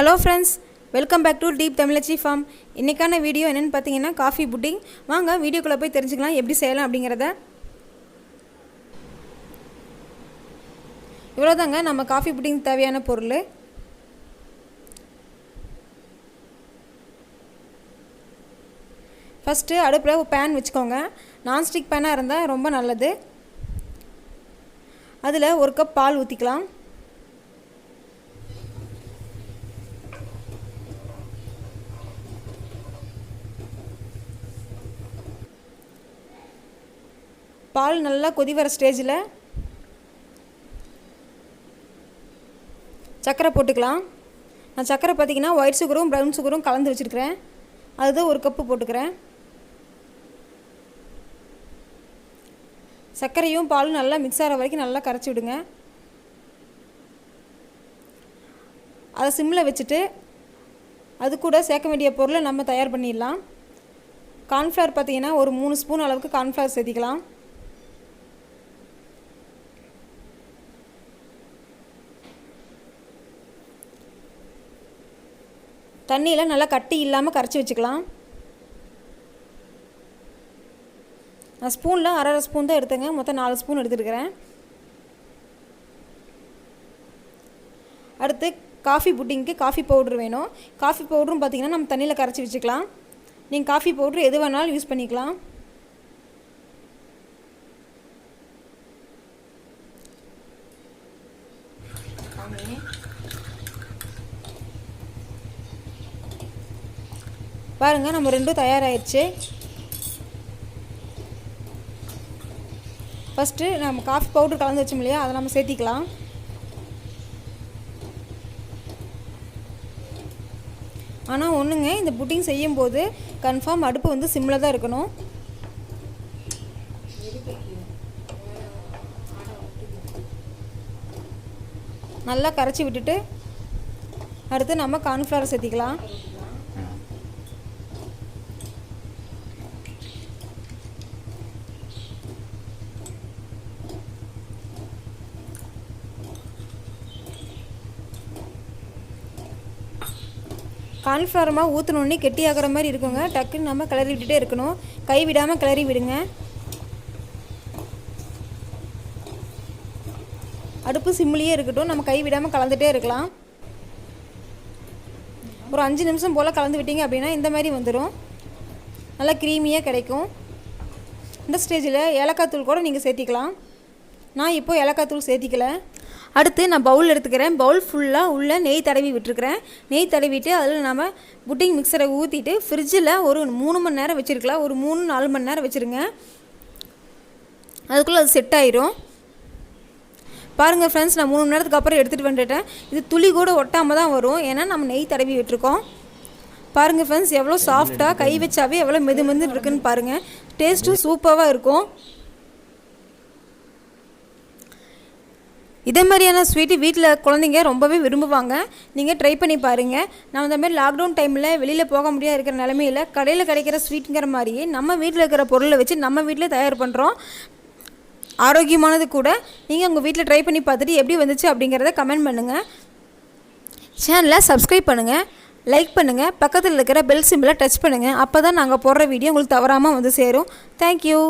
Hello friends, welcome back to Deep Tamilachi Farm. இன்னைக்கான video என்னன்னு பாத்தீங்கன்னா காஃபி புட்டிங். வாங்க வீடியோக்குள்ள போய் தெரிஞ்சுக்கலாம் எப்படி செய்யலாம் அப்படிங்கறத. இவ்வளவுதாங்க நம்ம காஃபி புட்டிங் தேவையான பொருள். ஃபர்ஸ்ட் அடுப்புல ஒரு pan வெச்சுக்கோங்க. நான் ஸ்டிக் pan-ஆ இருந்தா ரொம்ப நல்லது. அதுல 1 கப் பால் ஊத்திக்கலாம். பால் நல்லா கொதி வர ஸ்டேஜில் சக்கரை போட்டுக்கலாம். நான் சக்கரை பார்த்தீங்கன்னா ஒயிட் சுகரும் ப்ரௌன் சுகரும் கலந்து வச்சுருக்கிறேன். அதுதான் 1 கப்பு போட்டுக்கிறேன். சர்க்கரையும் பாலும் நல்லா மிக்ஸ் ஆகிற வரைக்கும் நல்லா கரைச்சி விடுங்க. அதை சிம்மில் வச்சுட்டு அது கூட சேர்க்க வேண்டிய பொருளை நம்ம தயார் பண்ணிடலாம். கார்ன்ஃப்ளவர் பார்த்தீங்கன்னா ஒரு 3 ஸ்பூன் அளவுக்கு கார்ன்ஃப்ளவர் சேர்த்திக்கலாம். தண்ணியில் நல்லா கட்டி இல்லாமல் கரைச்சி வச்சுக்கலாம். நான் ஸ்பூனில் அரை ஸ்பூன் தான் எடுத்துங்க, மொத்தம் 4 ஸ்பூன் எடுத்துருக்கிறேன். அடுத்து காஃபி புட்டிங்க்கு காஃபி பவுட்ரு வேணும். காஃபி பவுட்ரும் பார்த்திங்கன்னா நம்ம தண்ணியில் கரைச்சி வச்சுக்கலாம். நீங்கள் காஃபி பவுட்ரு எது வேணாலும் யூஸ் பண்ணிக்கலாம். பாருங்கள் நம்ம ரெண்டும் தயாராகிடுச்சு. ஃபஸ்ட்டு நம்ம காஃபி பவுடர் கலந்து வச்சோம் இல்லையா, அதை நம்ம சேர்த்திக்கலாம். ஆனால் ஒன்றுங்க, இந்த புட்டிங் செய்யும்போது கன்ஃபார்ம் அடுப்பு வந்து சிம்மில் தான் இருக்கணும். நல்லா கரைச்சி விட்டுட்டு அடுத்து நம்ம கார்ன்ஃப்ளவர் சேர்த்திக்கலாம். கார்ன்ஃப்ளவர் மாவு ஊற்றினோடனே கெட்டி ஆகிற மாதிரி இருக்குங்க. டக்குன்னு நம்ம கிளறி விட்டுட்டே இருக்கணும். கை விடாமல் கிளறி விடுங்க. அடுப்பு சிம்மிலேயே இருக்கட்டும், நம்ம கை விடாமல் கலந்துகிட்டே இருக்கலாம். ஒரு 5 நிமிஷம் போல் கலந்து விட்டீங்க அப்படின்னா இந்த மாதிரி வந்துடும். நல்லா க்ரீமியாக கிடைக்கும். இந்த ஸ்டேஜில் ஏலக்காய் தூள் கூட நீங்கள் சேர்த்திக்கலாம். நான் இப்போ ஏலக்காய் தூள் சேர்த்திக்கல. அடுத்து நான் பவுல் எடுத்துக்கிறேன். பவுல் ஃபுல்லாக உள்ள நெய் தடவி விட்டுருக்கிறேன். நெய் தடவிட்டு அதில் நம்ம புட்டிங் மிக்சரை ஊற்றிட்டு ஃப்ரிட்ஜில் ஒரு 3 மணி நேரம் வச்சுருக்கலாம். ஒரு 3-4 மணி நேரம் வச்சுருங்க. அதுக்குள்ளே அது செட் ஆயிரும். பாருங்கள் ஃப்ரெண்ட்ஸ், நான் 3 மணி நேரத்துக்கு அப்புறம் எடுத்துகிட்டு வந்துட்டேன். இது துளி கூட ஒட்டாமல் தான் வரும், ஏன்னா நம்ம நெய் தடவி விட்டுருக்கோம். பாருங்கள் ஃப்ரெண்ட்ஸ், எவ்வளோ சாஃப்டாக கை வச்சாவே எவ்வளோ மெது மெது இருக்குன்னு பாருங்கள். டேஸ்ட்டும் சூப்பராக இருக்கும். இதே மாதிரியான ஸ்வீட்டு வீட்டில் குழந்தைங்க ரொம்பவே விரும்புவாங்க. நீங்கள் ட்ரை பண்ணி பாருங்கள். நம்ம இந்த மாதிரி லாக்டவுன் டைமில் வெளியில் போக முடியாது இருக்கிற நிலமையில் கடையில் கிடைக்கிற ஸ்வீட்டுங்கிற மாதிரியே நம்ம வீட்டில் இருக்கிற பொருளை வச்சு நம்ம வீட்டில் தயார் பண்ணுறோம். ஆரோக்கியமானது கூட. நீங்கள் உங்கள் வீட்டில் ட்ரை பண்ணி பார்த்துட்டு எப்படி வந்துச்சு அப்படிங்கிறத கமெண்ட் பண்ணுங்கள். சேனலை சப்ஸ்கிரைப் பண்ணுங்கள், லைக் பண்ணுங்கள், பக்கத்தில் இருக்கிற பெல் சிம்பிளை டச் பண்ணுங்கள். அப்போ தான் நாங்கள் போடுற வீடியோ உங்களுக்கு தவறாமல் வந்து சேரும். தேங்க்யூ.